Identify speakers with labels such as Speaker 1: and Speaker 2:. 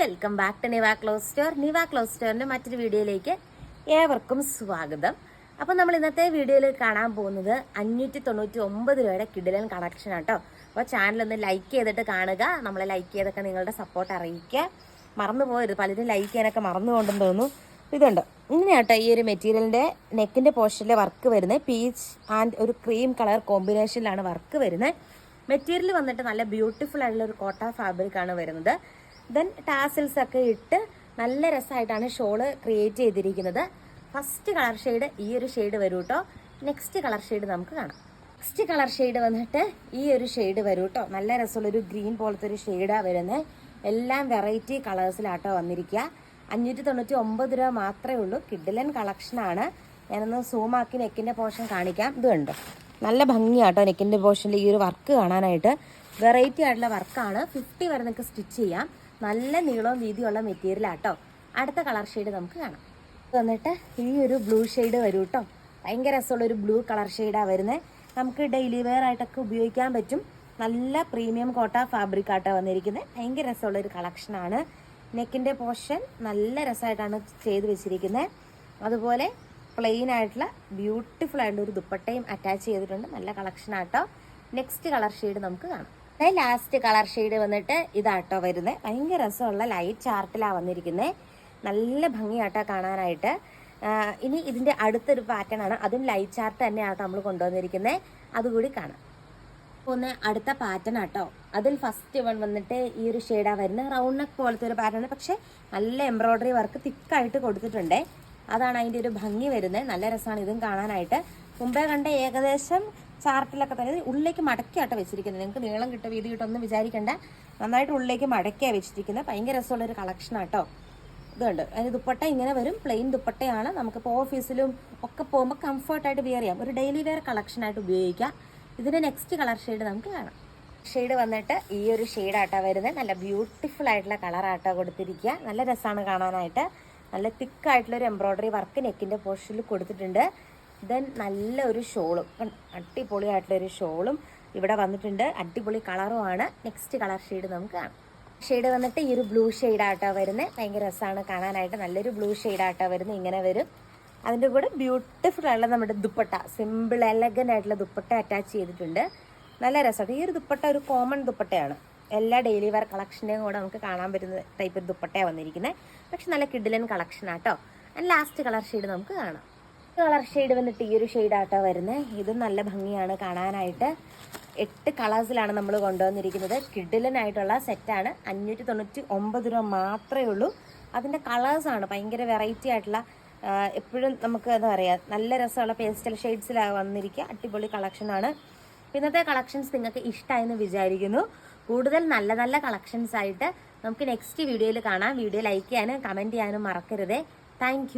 Speaker 1: Welcome back to Niva cloth store. Niva cloth സ്റ്റോറിന്റെ മറ്റൊരു വീഡിയോയിലേക്ക് ഏവർക്കും സ്വാഗതം. അപ്പോൾ നമ്മൾ ഇന്നത്തെ വീഡിയോയിൽ കാണാൻ പോകുന്നത് 599 രൂപയുടെ കിടിലൻ കളക്ഷൻ ആട്ടോ. അപ്പോൾ ചാനലൊന്ന് ലൈക്ക് ചെയ്തിട്ട് കാണുക. നമ്മളെ ലൈക്ക് ചെയ്തൊക്കെ നിങ്ങളുടെ സപ്പോർട്ട് അറിയിക്കുക. മറന്നു പോയത്, പലരും ലൈക്ക് ചെയ്യാനൊക്കെ മറന്നു കൊണ്ടെന്ന് തോന്നുന്നു. ഇതുണ്ട് ഇങ്ങനെയാട്ടോ ഈ ഒരു മെറ്റീരിയലിൻ്റെ നെക്കിൻ്റെ പോർഷനിലെ വർക്ക് വരുന്നത്. പീച്ച് ആൻഡ് ഒരു ക്രീം കളർ കോമ്പിനേഷനിലാണ് വർക്ക് വരുന്നത്. മെറ്റീരിയൽ വന്നിട്ട് നല്ല ബ്യൂട്ടിഫുൾ ആയിട്ടുള്ള ഒരു കോട്ട ഫാബ്രിക് ആണ് വരുന്നത്. ദെൻ ടാസിൽസ് ഒക്കെ ഇട്ട് നല്ല രസമായിട്ടാണ് ഷോള് ക്രിയേറ്റ് ചെയ്തിരിക്കുന്നത്. ഫസ്റ്റ് കളർ ഷെയ്ഡ് ഈ ഒരു ഷെയ്ഡ് വരും കേട്ടോ. നെക്സ്റ്റ് കളർ ഷെയ്ഡ് നമുക്ക് കാണാം. നെക്സ്റ്റ് കളർ ഷെയ്ഡ് വന്നിട്ട് ഈ ഒരു ഷെയ്ഡ് വരും കേട്ടോ. നല്ല രസമുള്ളൊരു ഗ്രീൻ പോലത്തെ ഒരു ഷെയ്ഡാണ് വരുന്നത്. എല്ലാം വെറൈറ്റി കളേഴ്സിലാട്ടോ വന്നിരിക്കുക. 599 രൂപ മാത്രമേ ഉള്ളൂ. കിഡിലൻ കളക്ഷനാണ്. ഞാനൊന്ന് സൂമാക്കി നെക്കിൻ്റെ പോർഷൻ കാണിക്കാം. ഇത് കണ്ടോ, നല്ല ഭംഗിയാട്ടോ നെക്കിൻ്റെ പോർഷനിൽ ഈ ഒരു വർക്ക് കാണാനായിട്ട്. വെറൈറ്റി ആയിട്ടുള്ള വർക്കാണ്. 50 വരെ നിങ്ങൾക്ക് സ്റ്റിച്ച് ചെയ്യാം. നല്ല നീളവും വീതിയുള്ള മെറ്റീരിയൽ ആട്ടോ. അടുത്ത കളർ ഷെയ്ഡ് നമുക്ക് കാണാം. വന്നിട്ട് ഈ ഒരു ബ്ലൂ ഷെയ്ഡ് വരും കേട്ടോ. ഭയങ്കര രസമുള്ളൊരു ബ്ലൂ കളർ ഷെയ്ഡാണ് വരുന്നത്. നമുക്ക് ഡെയിലി വെയർ ആയിട്ടൊക്കെ ഉപയോഗിക്കാൻ പറ്റും. നല്ല പ്രീമിയം കോട്ട ഫാബ്രിക് ആട്ടോ വന്നിരിക്കുന്നത്. ഭയങ്കര രസമുള്ളൊരു കളക്ഷനാണ്. നെക്കിൻ്റെ പോർഷൻ നല്ല രസമായിട്ടാണ് ചെയ്ത് വെച്ചിരിക്കുന്നത്. അതുപോലെ പ്ലെയിൻ ആയിട്ടുള്ള ബ്യൂട്ടിഫുൾ ആയിട്ടുള്ള ഒരു ദുപ്പട്ടയും അറ്റാച്ച് ചെയ്തിട്ടുണ്ട്. നല്ല കളക്ഷൻ ആട്ടോ. നെക്സ്റ്റ് കളർ ഷെയ്ഡ് നമുക്ക് കാണാം. ലാസ്റ്റ് കളർ ഷെയ്ഡ് വന്നിട്ട് ഇതാട്ടോ വരുന്നത്. ഭയങ്കര രസമുള്ള ലൈറ്റ് ചാർട്ടിലാണ് വന്നിരിക്കുന്നത്. നല്ല ഭംഗിയാട്ടോ കാണാനായിട്ട്. ഇനി ഇതിൻ്റെ അടുത്തൊരു പാറ്റേൺ ആണ്. അതും ലൈറ്റ് ചാർട്ട് തന്നെയാട്ടോ നമ്മൾ കൊണ്ടുവന്നിരിക്കുന്നത്. അതുകൂടി കാണാം. ഒന്ന് അടുത്ത പാറ്റേൺ ആട്ടോ. അതിൽ ഫസ്റ്റ് വൺ വന്നിട്ട് ഈ ഒരു ഷെയ്ഡാണ് വരുന്നത്. റൗണ്ട് നെക്ക് പോലത്തെ ഒരു പാറ്റേൺ, പക്ഷേ നല്ല എംബ്രോയ്ഡറി വർക്ക് തിക്കായിട്ട് കൊടുത്തിട്ടുണ്ട്. അതാണ് അതിൻ്റെ ഒരു ഭംഗി വരുന്നത്. നല്ല രസമാണ് ഇതും കാണാനായിട്ട്. മുമ്പേ കണ്ട ഏകദേശം ചാർട്ടിലൊക്കെ തന്നെ ഉള്ളിലേക്ക് മടക്കിയാട്ടോ വെച്ചിരിക്കുന്നത്. നിങ്ങൾക്ക് നീളം കിട്ടും വീതി കിട്ടും ഒന്നും വിചാരിക്കേണ്ട. നന്നായിട്ട് ഉള്ളിലേക്ക് മടക്കിയാണ് വെച്ചിരിക്കുന്നത്. ഭയങ്കര രസമുള്ളൊരു കളക്ഷനാട്ടോ. ഇതുണ്ട് അതിന് ദുപ്പട്ട ഇങ്ങനെ വരും. പ്ലെയിൻ ദുപ്പട്ടയാണ്. നമുക്കിപ്പോൾ ഓഫീസിലും ഒക്കെ പോകുമ്പോൾ കംഫർട്ടായിട്ട് വെയർ ചെയ്യാം. ഒരു ഡെയിലി വെയർ കളക്ഷനായിട്ട് ഉപയോഗിക്കാം. ഇതിൻ്റെ നെക്സ്റ്റ് കളർ ഷെയ്ഡ് നമുക്ക് കാണാം. ഷെയ്ഡ് വന്നിട്ട് ഈ ഒരു ഷെയ്ഡാട്ടോ വരുന്നത്. നല്ല ബ്യൂട്ടിഫുൾ ആയിട്ടുള്ള കളറാട്ടോ കൊടുത്തിരിക്കുക. നല്ല രസമാണ് കാണാനായിട്ട്. നല്ല തിക്കായിട്ടുള്ളൊരു എംബ്രോയ്ഡറി വർക്ക് നെക്കിൻ്റെ പോർഷനിൽ കൊടുത്തിട്ടുണ്ട്. ദെൻ നല്ല ഒരു ഷോളും, അടിപൊളിയായിട്ടുള്ളൊരു ഷോളും ഇവിടെ വന്നിട്ടുണ്ട്. അടിപൊളി കളറുമാണ്. നെക്സ്റ്റ് കളർ ഷെയ്ഡ് നമുക്ക് കാണാം. ഷെയ്ഡ് വന്നിട്ട് ഈ ഒരു ബ്ലൂ ഷെയ്ഡാട്ടോ വരുന്നത്. ഭയങ്കര രസമാണ് കാണാനായിട്ട്. നല്ലൊരു ബ്ലൂ ഷെയ്ഡാട്ടോ വരുന്നത്. ഇങ്ങനെ വരും. അതിൻ്റെ കൂടെ ബ്യൂട്ടിഫുൾ ആയിട്ടുള്ള നമ്മുടെ ദുപ്പട്ട, സിമ്പിൾ എലഗൻ്റ് ആയിട്ടുള്ള ദുപ്പട്ട അറ്റാച്ച് ചെയ്തിട്ടുണ്ട്. നല്ല രസമാണ്. ഈ ഒരു ദുപ്പട്ട ഒരു കോമൺ ദുപ്പട്ടയാണ്. എല്ലാ ഡെയിലി വെയർ കളക്ഷൻ്റെയും കൂടെ നമുക്ക് കാണാൻ പറ്റുന്ന ടൈപ്പ് ഒരു ദുപ്പട്ടയാണ് വന്നിരിക്കുന്നത്. പക്ഷെ നല്ല കിഡിലൻ കളക്ഷനാട്ടോ. ആൻഡ് ലാസ്റ്റ് കളർ ഷെയ്ഡ് നമുക്ക് കാണാം. കളർ ഷെയ്ഡ് വന്നിട്ട് ഈ ഒരു ഷെയ്ഡാട്ടോ വരുന്നത്. ഇതും നല്ല ഭംഗിയാണ് കാണാനായിട്ട്. 8 കളേഴ്സിലാണ് നമ്മൾ കൊണ്ടുവന്നിരിക്കുന്നത്. കിഡിലനായിട്ടുള്ള സെറ്റാണ്. 599 രൂപ മാത്രമേ ഉള്ളൂ. അതിൻ്റെ കളേഴ്സാണ് ഭയങ്കര വെറൈറ്റി ആയിട്ടുള്ള, എപ്പോഴും നമുക്ക് എന്താ പറയുക, നല്ല രസമുള്ള പേസ്റ്റൽ ഷെയ്ഡ്സിലാണ് വന്നിരിക്കുക. അടിപൊളി കളക്ഷനാണ്. ഇന്നത്തെ കളക്ഷൻസ് നിങ്ങൾക്ക് ഇഷ്ടമായെന്ന് വിചാരിക്കുന്നു. കൂടുതൽ നല്ല നല്ല കളക്ഷൻസ് ആയിട്ട് നമുക്ക് നെക്സ്റ്റ് വീഡിയോയിൽ കാണാം. വീഡിയോ ലൈക്ക് ചെയ്യാനും കമൻറ്റ് ചെയ്യാനും മറക്കരുതേ. താങ്ക്